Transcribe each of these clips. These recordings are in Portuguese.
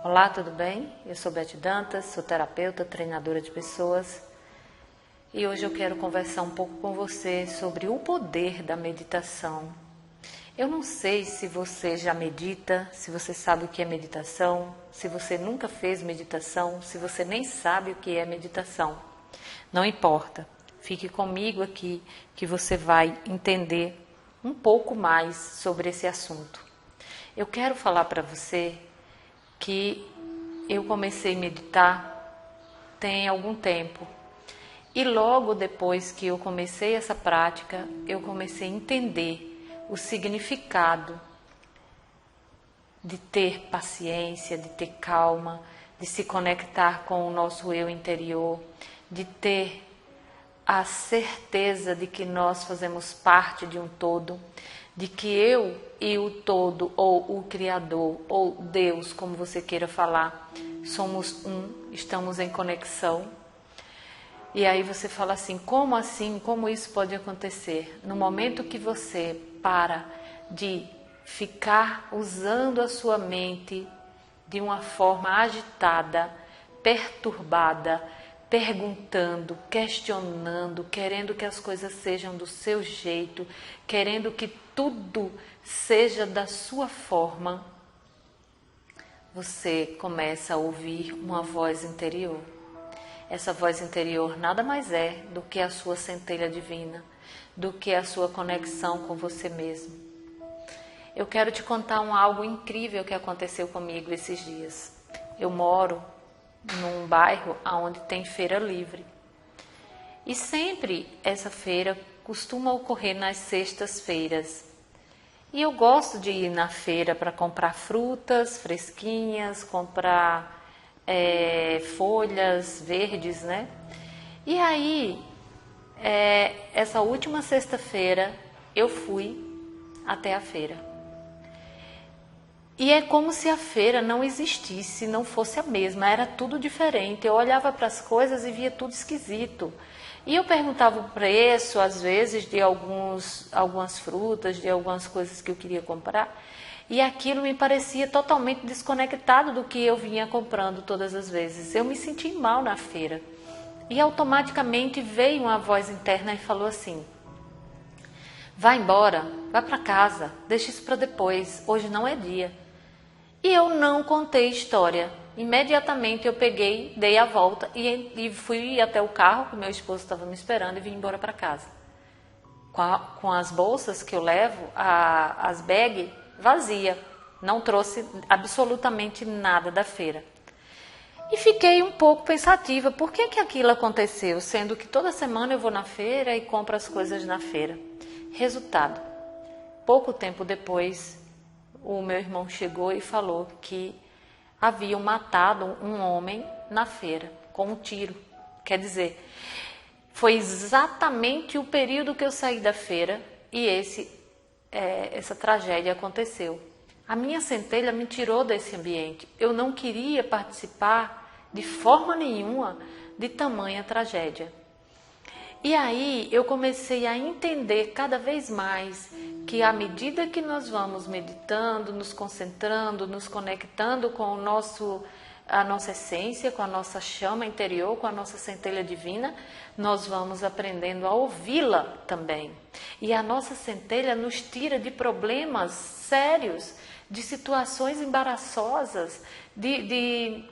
Olá, tudo bem? Eu sou Beth Dantas, sou terapeuta, treinadora de pessoas e hoje eu quero conversar um pouco com você sobre o poder da meditação. Eu não sei se você já medita, se você sabe o que é meditação, se você nunca fez meditação, se você nem sabe o que é meditação. Não importa, fique comigo aqui que você vai entender um pouco mais sobre esse assunto. Eu quero falar para você que eu comecei a meditar tem algum tempo. E logo depois que eu comecei essa prática, eu comecei a entender o significado de ter paciência, de ter calma, de se conectar com o nosso eu interior, de ter a certeza de que nós fazemos parte de um todo, de que eu e o todo, ou o Criador, ou Deus, como você queira falar, somos um, estamos em conexão. E aí você fala assim, como isso pode acontecer? No momento que você para de ficar usando a sua mente de uma forma agitada, perturbada, perguntando, questionando, querendo que as coisas sejam do seu jeito, querendo que tudo seja da sua forma, você começa a ouvir uma voz interior. Essa voz interior nada mais é do que a sua centelha divina, do que a sua conexão com você mesmo. Eu quero te contar algo incrível que aconteceu comigo esses dias. Eu moro num bairro onde tem feira livre. E sempre essa feira costuma ocorrer nas sextas-feiras. E eu gosto de ir na feira para comprar frutas fresquinhas, comprar folhas verdes, né? E aí, essa última sexta-feira, eu fui até a feira. E é como se a feira não existisse, não fosse a mesma, era tudo diferente. Eu olhava para as coisas e via tudo esquisito. E eu perguntava o preço, às vezes, de algumas frutas, de algumas coisas que eu queria comprar. E aquilo me parecia totalmente desconectado do que eu vinha comprando todas as vezes. Eu me senti mal na feira. E automaticamente veio uma voz interna e falou assim, vai embora, vai para casa, deixa isso para depois, hoje não é dia. E eu não contei história. Imediatamente eu peguei, dei a volta e fui até o carro, que meu esposo estava me esperando, e vim embora para casa. Com as bolsas que eu levo, as bags vazia. Não trouxe absolutamente nada da feira. E fiquei um pouco pensativa. Por que aquilo aconteceu? Sendo que toda semana eu vou na feira e compro as coisas na feira. Resultado. Pouco tempo depois, o meu irmão chegou e falou que haviam matado um homem na feira com um tiro. Quer dizer, foi exatamente o período que eu saí da feira e essa tragédia aconteceu. A minha centelha me tirou desse ambiente. Eu não queria participar de forma nenhuma de tamanha tragédia. E aí eu comecei a entender cada vez mais que à medida que nós vamos meditando, nos concentrando, nos conectando com a nossa essência, com a nossa chama interior, com a nossa centelha divina, nós vamos aprendendo a ouvi-la também. E a nossa centelha nos tira de problemas sérios, de situações embaraçosas, de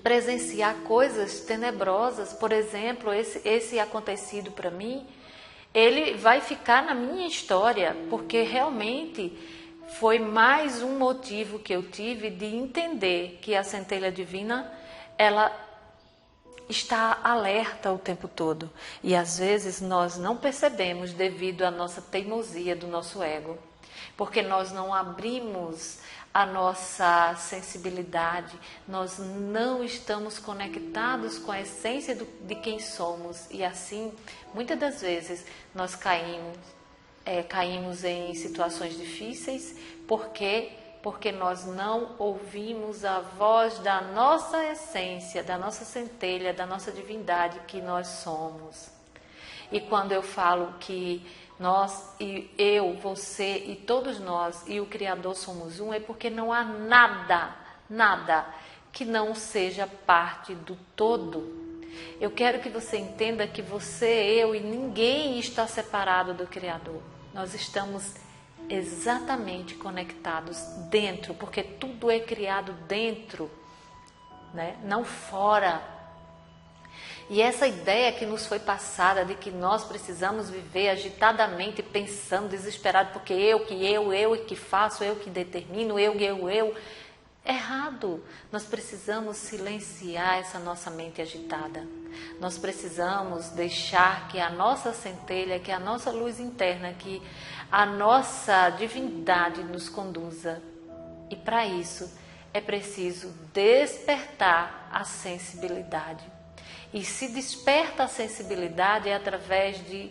presenciar coisas tenebrosas. Por exemplo, esse acontecido para mim, ele vai ficar na minha história, porque realmente foi mais um motivo que eu tive de entender que a centelha divina, ela está alerta o tempo todo. E às vezes nós não percebemos devido à nossa teimosia do nosso ego, porque nós não abrimos a nossa sensibilidade, nós não estamos conectados com a essência de quem somos e assim, muitas das vezes, nós caímos em situações difíceis porque nós não ouvimos a voz da nossa essência, da nossa centelha, da nossa divindade que nós somos. E quando eu falo que nós, eu, você e todos nós e o Criador somos um, é porque não há nada, nada que não seja parte do todo. Eu quero que você entenda que você, eu e ninguém está separado do Criador. Nós estamos exatamente conectados dentro, porque tudo é criado dentro, né? Não fora. E essa ideia que nos foi passada de que nós precisamos viver agitadamente, pensando, desesperado, porque eu que faço, eu que determino, eu. Errado. Nós precisamos silenciar essa nossa mente agitada. Nós precisamos deixar que a nossa centelha, que a nossa luz interna, que a nossa divindade nos conduza. E para isso é preciso despertar a sensibilidade. E se desperta a sensibilidade é através de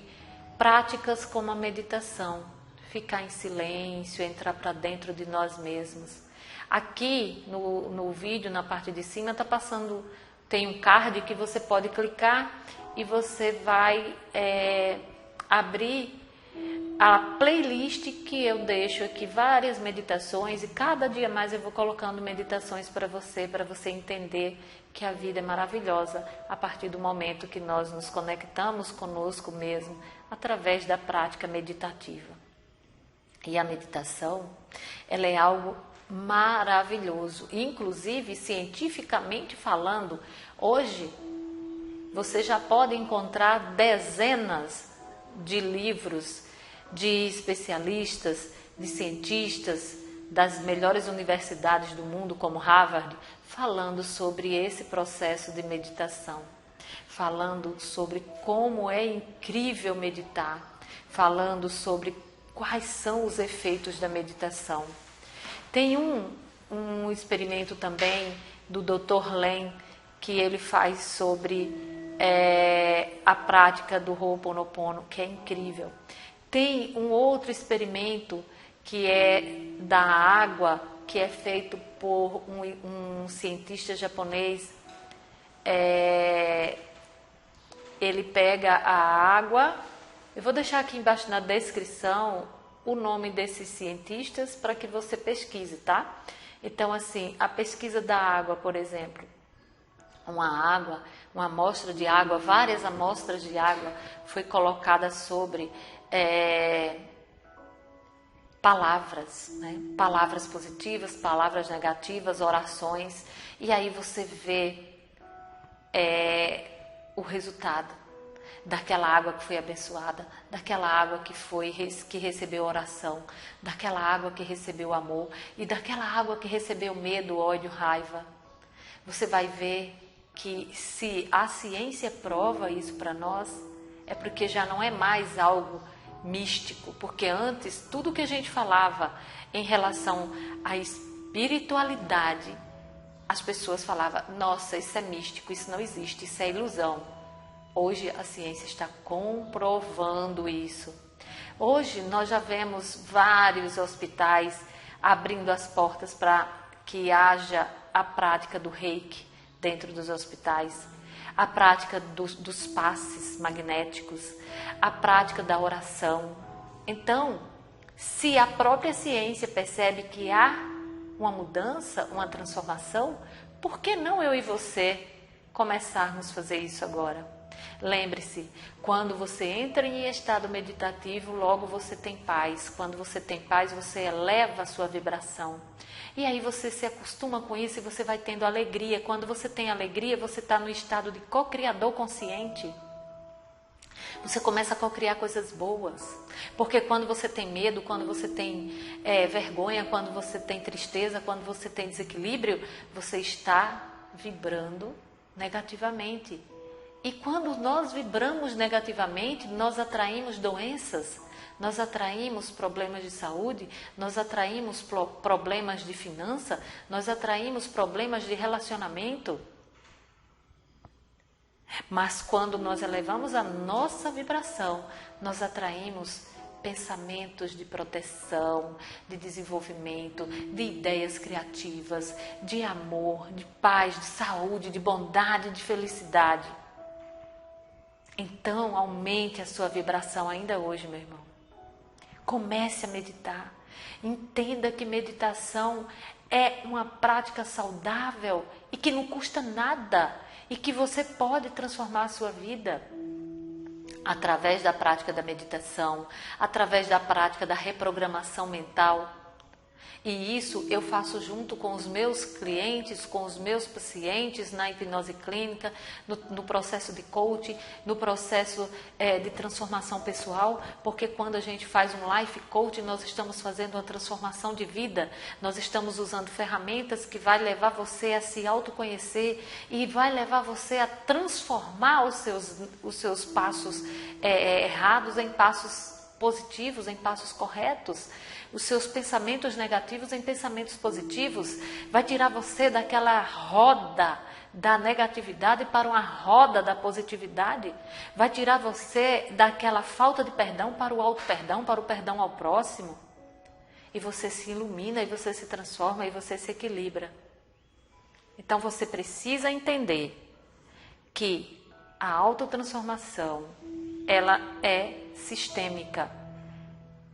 práticas como a meditação. Ficar em silêncio, entrar para dentro de nós mesmos. Aqui no vídeo, na parte de cima, está passando, tem um card que você pode clicar e você vai abrir a playlist que eu deixo aqui, várias meditações, e cada dia mais eu vou colocando meditações para você entender que a vida é maravilhosa a partir do momento que nós nos conectamos conosco mesmo através da prática meditativa. E a meditação, ela é algo maravilhoso, inclusive cientificamente falando, hoje você já pode encontrar dezenas de livros de especialistas, de cientistas das melhores universidades do mundo, como Harvard, falando sobre esse processo de meditação, falando sobre como é incrível meditar, falando sobre quais são os efeitos da meditação. Tem um experimento também do Dr. Len, que ele faz sobre a prática do Ho'oponopono, que é incrível. Tem um outro experimento que é da água, que é feito por um cientista japonês. Ele pega a água, eu vou deixar aqui embaixo na descrição o nome desses cientistas para que você pesquise, tá? Então, assim, a pesquisa da água, por exemplo, uma amostra de água, várias amostras de água foi colocada sobre palavras, né? Palavras positivas, palavras negativas, orações, e aí você vê o resultado daquela água que foi abençoada, daquela água que recebeu oração, daquela água que recebeu amor e daquela água que recebeu medo, ódio, raiva. Você vai ver que se a ciência prova isso para nós, é porque já não é mais algo místico, porque antes tudo que a gente falava em relação à espiritualidade, as pessoas falavam, nossa, isso é místico, isso não existe, isso é ilusão. Hoje a ciência está comprovando isso. Hoje nós já vemos vários hospitais abrindo as portas para que haja a prática do Reiki dentro dos hospitais, a prática dos passes magnéticos, a prática da oração. Então, se a própria ciência percebe que há uma mudança, uma transformação, por que não eu e você começarmos a fazer isso agora? Lembre-se, quando você entra em estado meditativo, logo você tem paz. Quando você tem paz, você eleva a sua vibração. E aí você se acostuma com isso e você vai tendo alegria. Quando você tem alegria, você está no estado de co-criador consciente. Você começa a co-criar coisas boas. Porque quando você tem medo, quando você tem vergonha, quando você tem tristeza, quando você tem desequilíbrio, você está vibrando negativamente. E quando nós vibramos negativamente, nós atraímos doenças, nós atraímos problemas de saúde, nós atraímos problemas de finança, nós atraímos problemas de relacionamento. Mas quando nós elevamos a nossa vibração, nós atraímos pensamentos de proteção, de desenvolvimento, de ideias criativas, de amor, de paz, de saúde, de bondade, de felicidade. Então, aumente a sua vibração ainda hoje, meu irmão. Comece a meditar. Entenda que meditação é uma prática saudável e que não custa nada e que você pode transformar a sua vida através da prática da meditação, através da prática da reprogramação mental. E isso eu faço junto com os meus clientes, com os meus pacientes na hipnose clínica, no processo de coaching, no processo de transformação pessoal, porque quando a gente faz um life coaching, nós estamos fazendo uma transformação de vida, nós estamos usando ferramentas que vai levar você a se autoconhecer e vai levar você a transformar os seus passos errados em passos positivos, em passos corretos, os seus pensamentos negativos em pensamentos positivos, vai tirar você daquela roda da negatividade para uma roda da positividade, vai tirar você daquela falta de perdão para o auto-perdão, para o perdão ao próximo, e você se ilumina, e você se transforma, e você se equilibra. Então você precisa entender que a autotransformação, ela é sistêmica.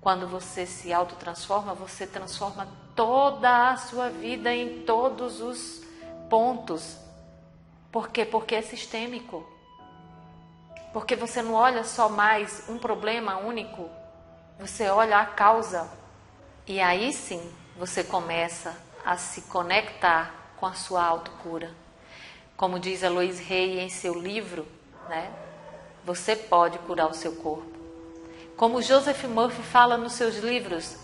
Quando você se autotransforma, você transforma toda a sua vida em todos os pontos. Por quê? Porque é sistêmico. Porque você não olha só mais um problema único, você olha a causa. E aí sim, você começa a se conectar com a sua autocura. Como diz a Louise Hay em seu livro, né? Você pode curar o seu corpo. Como Joseph Murphy fala nos seus livros,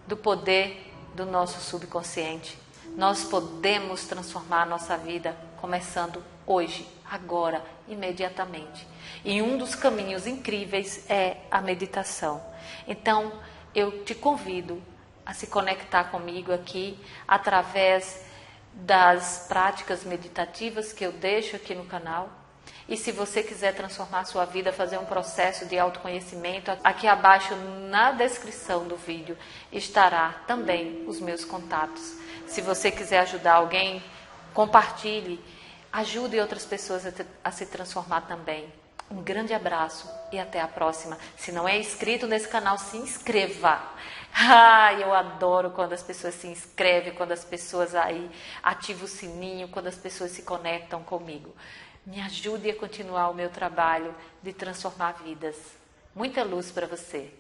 do poder do nosso subconsciente. Nós podemos transformar a nossa vida começando hoje, agora, imediatamente. E um dos caminhos incríveis é a meditação. Então, eu te convido a se conectar comigo aqui através das práticas meditativas que eu deixo aqui no canal. E se você quiser transformar a sua vida, fazer um processo de autoconhecimento, aqui abaixo na descrição do vídeo estará também os meus contatos. Se você quiser ajudar alguém, compartilhe, ajude outras pessoas a se transformar também. Um grande abraço e até a próxima. Se não é inscrito nesse canal, se inscreva. Eu adoro quando as pessoas se inscrevem, quando as pessoas aí ativam o sininho, quando as pessoas se conectam comigo. Me ajude a continuar o meu trabalho de transformar vidas. Muita luz para você.